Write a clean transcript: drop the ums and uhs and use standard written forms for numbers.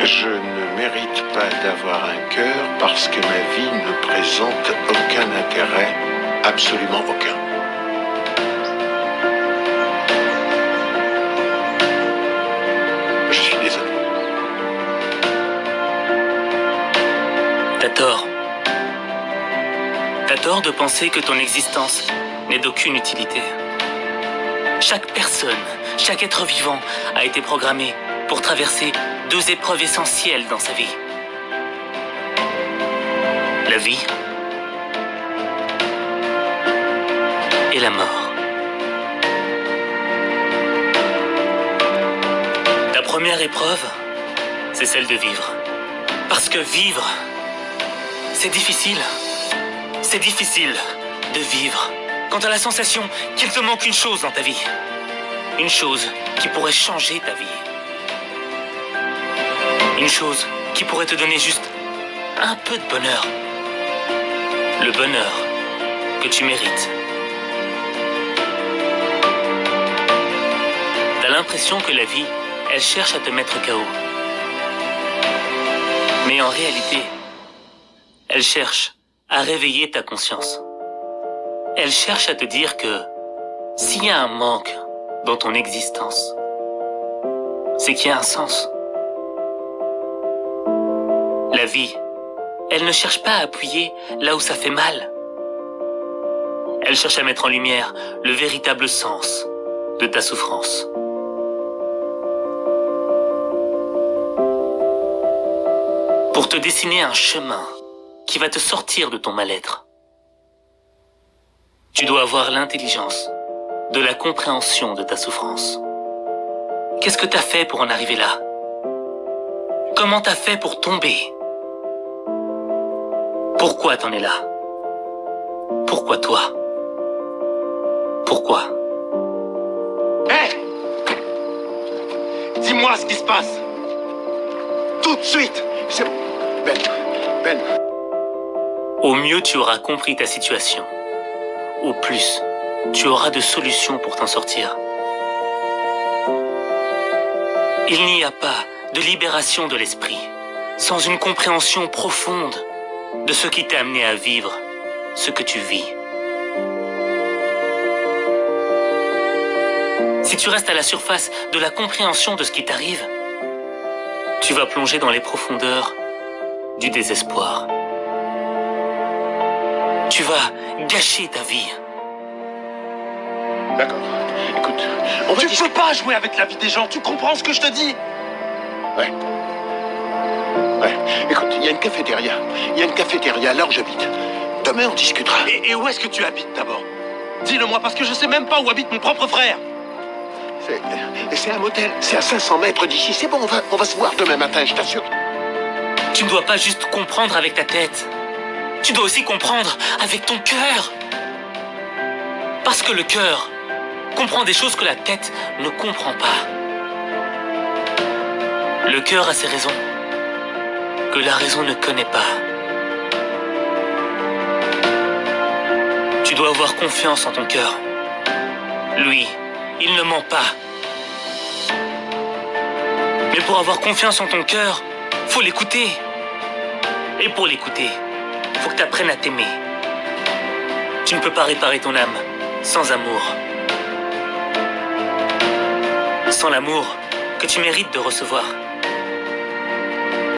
Je ne mérite pas d'avoir un cœur parce que ma vie ne présente aucun intérêt, absolument aucun. Je suis désolé. T'as tort. T'as tort de penser que ton existence n'est d'aucune utilité. Chaque personne, chaque être vivant a été programmé pour traverser deux épreuves essentielles dans sa vie. La vie et la mort. La première épreuve, c'est celle de vivre. Parce que vivre, c'est difficile. C'est difficile de vivre quand tu as la sensation qu'il te manque une chose dans ta vie. Une chose qui pourrait changer ta vie. Une chose qui pourrait te donner juste un peu de bonheur. Le bonheur que tu mérites. T'as l'impression que la vie, elle cherche à te mettre KO. Mais en réalité, elle cherche à réveiller ta conscience. Elle cherche à te dire que s'il y a un manque dans ton existence, c'est qu'il y a un sens. La vie, elle ne cherche pas à appuyer là où ça fait mal. Elle cherche à mettre en lumière le véritable sens de ta souffrance. Pour te dessiner un chemin qui va te sortir de ton mal-être. Tu dois avoir l'intelligence de la compréhension de ta souffrance. Qu'est-ce que t'as fait pour en arriver là? Comment t'as fait pour tomber? Pourquoi t'en es là? Pourquoi toi? Pourquoi? Hé! Dis-moi ce qui se passe! Tout de suite! C'est... Ben... Au mieux, tu auras compris ta situation. Au plus, tu auras de solutions pour t'en sortir. Il n'y a pas de libération de l'esprit sans une compréhension profonde de ce qui t'a amené à vivre ce que tu vis. Si tu restes à la surface de la compréhension de ce qui t'arrive, tu vas plonger dans les profondeurs du désespoir. Tu vas gâcher ta vie. D'accord. Écoute, tu ne peux pas jouer avec la vie des gens, tu comprends ce que je te dis? Ouais. Écoute, il y a une cafétéria. Il y a une cafétéria là où j'habite. Demain, on discutera. Et où est-ce que tu habites d'abord? Dis-le-moi, parce que je sais même pas où habite mon propre frère. C'est un motel. C'est à 500 mètres d'ici. C'est bon, on va se voir demain matin, je t'assure. Tu ne dois pas juste comprendre avec ta tête. Tu dois aussi comprendre avec ton cœur. Parce que le cœur comprend des choses que la tête ne comprend pas. Le cœur a ses raisons que la raison ne connaît pas. Tu dois avoir confiance en ton cœur. Lui, il ne ment pas. Mais pour avoir confiance en ton cœur, faut l'écouter. Et pour l'écouter, faut que tu apprennes à t'aimer. Tu ne peux pas réparer ton âme sans amour. Sans l'amour que tu mérites de recevoir.